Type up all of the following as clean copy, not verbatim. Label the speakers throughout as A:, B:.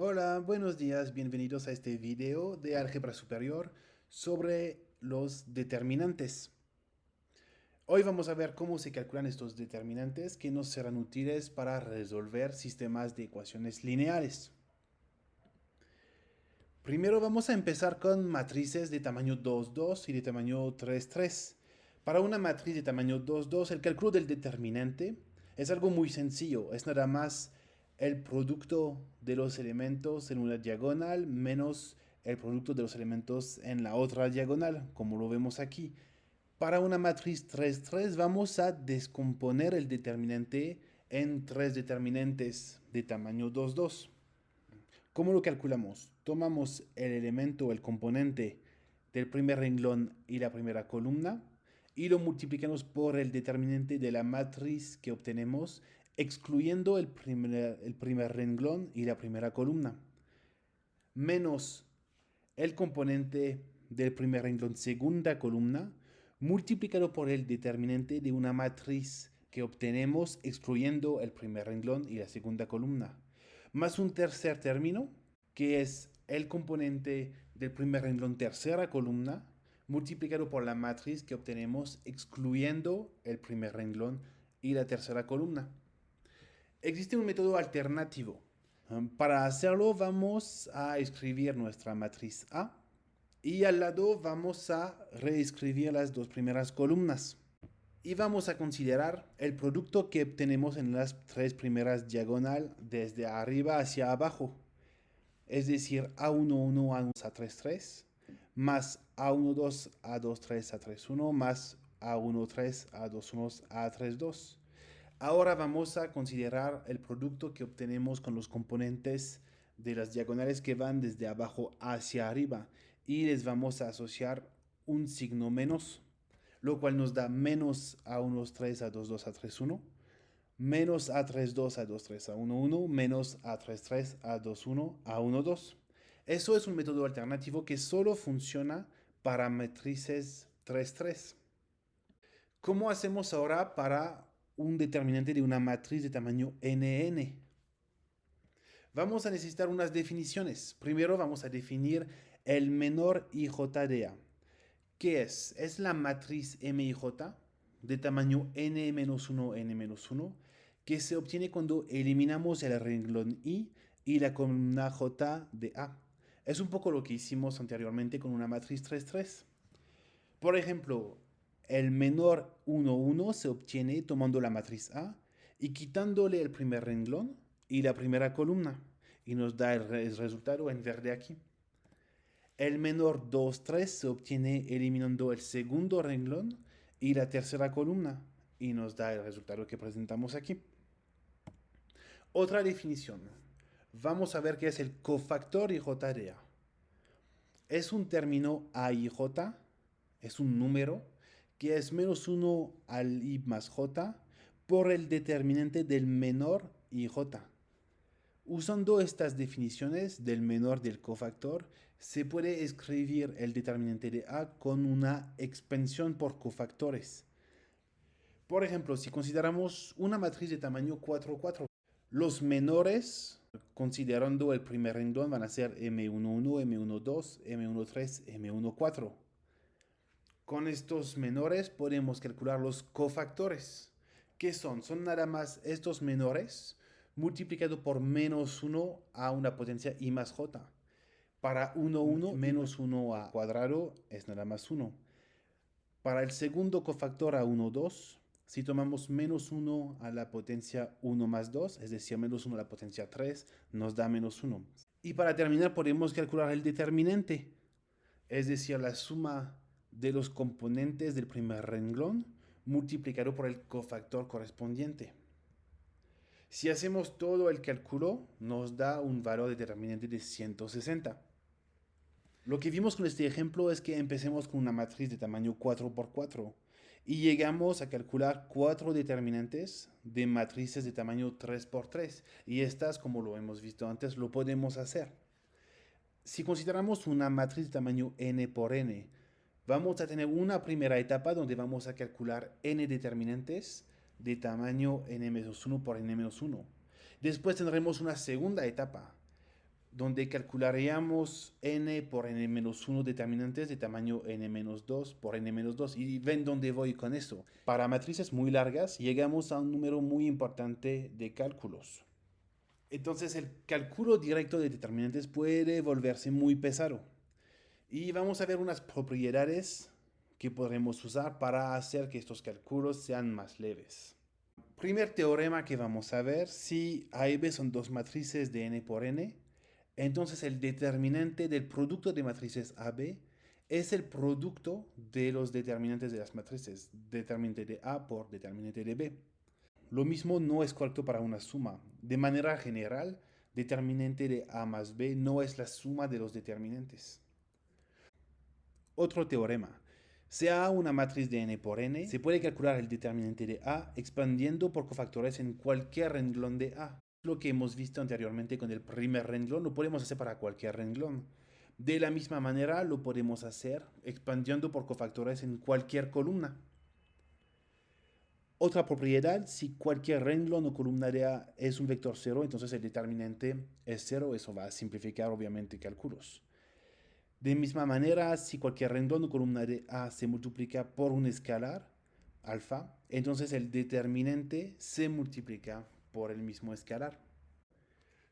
A: Hola, buenos días, bienvenidos a este video de álgebra superior sobre los determinantes. Hoy vamos a ver cómo se calculan estos determinantes que nos serán útiles para resolver sistemas de ecuaciones lineales. Primero vamos a empezar con matrices de tamaño 2, 2 y de tamaño 3, 3. Para una matriz de tamaño 2, 2, el cálculo del determinante es algo muy sencillo. Es nada más el producto de los elementos en una diagonal menos el producto de los elementos en la otra diagonal, como lo vemos aquí. Para una matriz 3, 3 vamos a descomponer el determinante en tres determinantes de tamaño 2, 2. ¿Cómo lo calculamos? Tomamos el elemento, el componente del primer renglón y la primera columna y lo multiplicamos por el determinante de la matriz que obtenemos, excluyendo el primer renglón y la primera columna, menos el componente del primer renglón, segunda columna, multiplicado por el determinante de una matriz que obtenemos excluyendo el primer renglón y la segunda columna, más un tercer término, que es el componente del primer renglón, tercera columna, multiplicado por la matriz que obtenemos excluyendo el primer renglón y la tercera columna. Existe un método alternativo. Para hacerlo vamos a escribir nuestra matriz A y al lado vamos a reescribir las dos primeras columnas. Y vamos a considerar el producto que obtenemos en las tres primeras diagonal desde arriba hacia abajo. Es decir, A11, A1, A33, más A12, A23, A31, más A13, A21, A32. Ahora vamos a considerar el producto que obtenemos con los componentes de las diagonales que van desde abajo hacia arriba y les vamos a asociar un signo menos, lo cual nos da menos A13, A22, A31, menos A32, A23, A11, menos A33, A21, A12. Eso es un método alternativo que solo funciona para matrices 3-3. ¿Cómo hacemos ahora para un determinante de una matriz de tamaño nn? Vamos a necesitar unas definiciones. Primero vamos a definir el menor IJ de A. ¿Qué es? Es la matriz MIJ de tamaño n-1, n-1, que se obtiene cuando eliminamos el renglón I y la columna J de A. Es un poco lo que hicimos anteriormente con una matriz 3-3. Por ejemplo, el menor 1, se obtiene tomando la matriz A y quitándole el primer renglón y la primera columna. Y nos da el resultado en verde aquí. El menor 2, 3 se obtiene eliminando el segundo renglón y la tercera columna. Y nos da el resultado que presentamos aquí. Otra definición. Vamos a ver qué es el cofactor IJ de A. Es un término A y J, es un número que es menos 1 al I más J por el determinante del menor IJ. Usando estas definiciones del menor del cofactor, se puede escribir el determinante de A con una expansión por cofactores. Por ejemplo, si consideramos una matriz de tamaño 4, 4, los menores, considerando el primer renglón, van a ser M11, M12, M13, M14. Con estos menores podemos calcular los cofactores. ¿Qué son? Son nada más estos menores multiplicado por menos 1 a una potencia I más J. Para 1, 1, menos 1 a cuadrado es nada más 1. Para el segundo cofactor a 1, 2, si tomamos menos 1 a la potencia 1 más 2, es decir, menos 1 a la potencia 3, nos da menos 1. Y para terminar podemos calcular el determinante, es decir, la suma de los componentes del primer renglón multiplicado por el cofactor correspondiente. Si hacemos todo el cálculo, nos da un valor de determinante de 160. Lo que vimos con este ejemplo es que empecemos con una matriz de tamaño 4 por 4 y llegamos a calcular 4 determinantes de matrices de tamaño 3 por 3 y estas, como lo hemos visto antes, lo podemos hacer. Si consideramos una matriz de tamaño n por n, vamos a tener una primera etapa donde vamos a calcular n determinantes de tamaño n-1 por n-1. Después tendremos una segunda etapa donde calcularíamos n por n-1 determinantes de tamaño n-2 por n-2. Y ven dónde voy con esto. Para matrices muy largas llegamos a un número muy importante de cálculos. Entonces el cálculo directo de determinantes puede volverse muy pesado. Y vamos a ver unas propiedades que podremos usar para hacer que estos cálculos sean más leves. Primer teorema que vamos a ver, si A y B son dos matrices de n por n, entonces el determinante del producto de matrices AB es el producto de los determinantes de las matrices, determinante de A por determinante de B. Lo mismo no es correcto para una suma. De manera general, determinante de A más B no es la suma de los determinantes. Otro teorema. Sea una matriz de n por n, se puede calcular el determinante de A expandiendo por cofactores en cualquier renglón de A. Lo que hemos visto anteriormente con el primer renglón lo podemos hacer para cualquier renglón. De la misma manera lo podemos hacer expandiendo por cofactores en cualquier columna. Otra propiedad, si cualquier renglón o columna de A es un vector cero, entonces el determinante es cero. Eso va a simplificar obviamente cálculos. De misma manera, si cualquier renglón o columna de A se multiplica por un escalar, alfa, entonces el determinante se multiplica por el mismo escalar.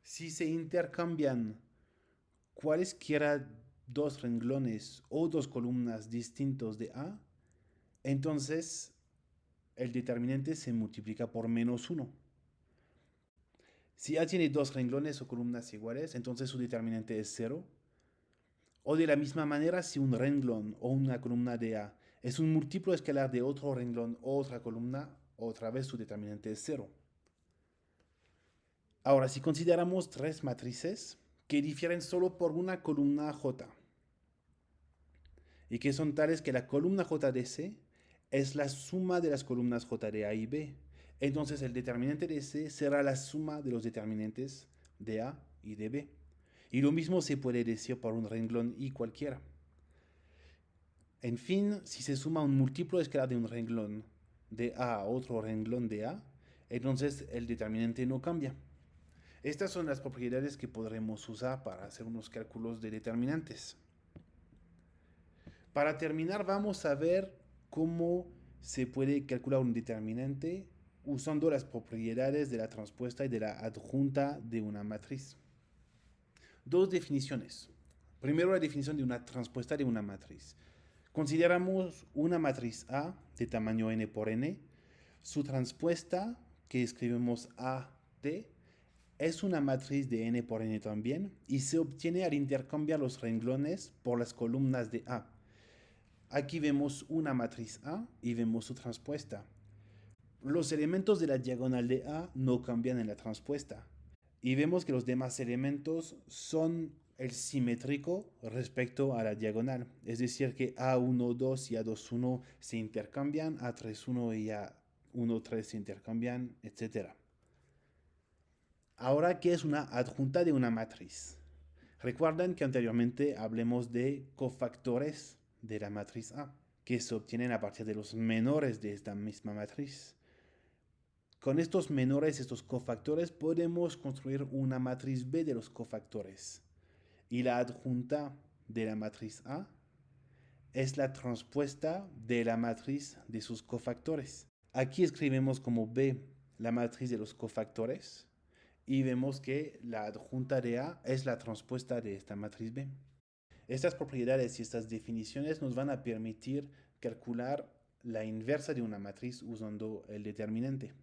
A: Si se intercambian cualesquiera dos renglones o dos columnas distintos de A, entonces el determinante se multiplica por -1. Si A tiene dos renglones o columnas iguales, entonces su determinante es 0. O de la misma manera, si un renglón o una columna de A es un múltiplo escalar de otro renglón o otra columna, otra vez su determinante es 0. Ahora, si consideramos tres matrices que difieren solo por una columna J y que son tales que la columna J de C es la suma de las columnas J de A y B, entonces el determinante de C será la suma de los determinantes de A y de B. Y lo mismo se puede decir por un renglón y cualquiera. En fin, si se suma un múltiplo escalar de un renglón de A a otro renglón de A, entonces el determinante no cambia. Estas son las propiedades que podremos usar para hacer unos cálculos de determinantes. Para terminar, vamos a ver cómo se puede calcular un determinante usando las propiedades de la transpuesta y de la adjunta de una matriz. Dos definiciones. Primero, la definición de una transpuesta de una matriz. Consideramos una matriz A de tamaño n por n. Su transpuesta, que escribimos AT, es una matriz de n por n también y se obtiene al intercambiar los renglones por las columnas de A. Aquí vemos una matriz A y vemos su transpuesta. Los elementos de la diagonal de A no cambian en la transpuesta. Y vemos que los demás elementos son el simétrico respecto a la diagonal. Es decir, que A12 y A21 se intercambian, A31 y A13 se intercambian, etc. Ahora, ¿qué es una adjunta de una matriz? Recuerdan que anteriormente hablemos de cofactores de la matriz A, que se obtienen a partir de los menores de esta misma matriz. Con estos menores, estos cofactores, podemos construir una matriz B de los cofactores. Y la adjunta de la matriz A es la transpuesta de la matriz de sus cofactores. Aquí escribimos como B la matriz de los cofactores y vemos que la adjunta de A es la transpuesta de esta matriz B. Estas propiedades y estas definiciones nos van a permitir calcular la inversa de una matriz usando el determinante.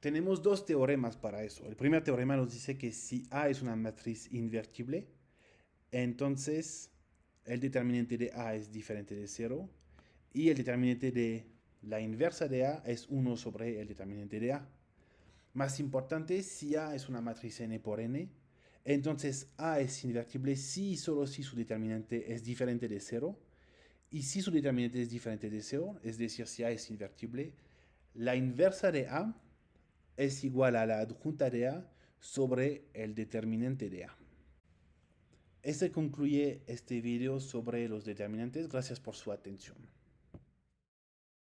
A: Tenemos dos teoremas para eso. El primer teorema nos dice que si A es una matriz invertible, entonces el determinante de A es diferente de 0 y el determinante de la inversa de A es 1 sobre el determinante de A. Más importante, si A es una matriz n por n, entonces A es invertible si y solo si su determinante es diferente de 0. Y si su determinante es diferente de 0, es decir, si A es invertible, la inversa de A es igual a la adjunta de A sobre el determinante de A. Este concluye este video sobre los determinantes. Gracias por su atención.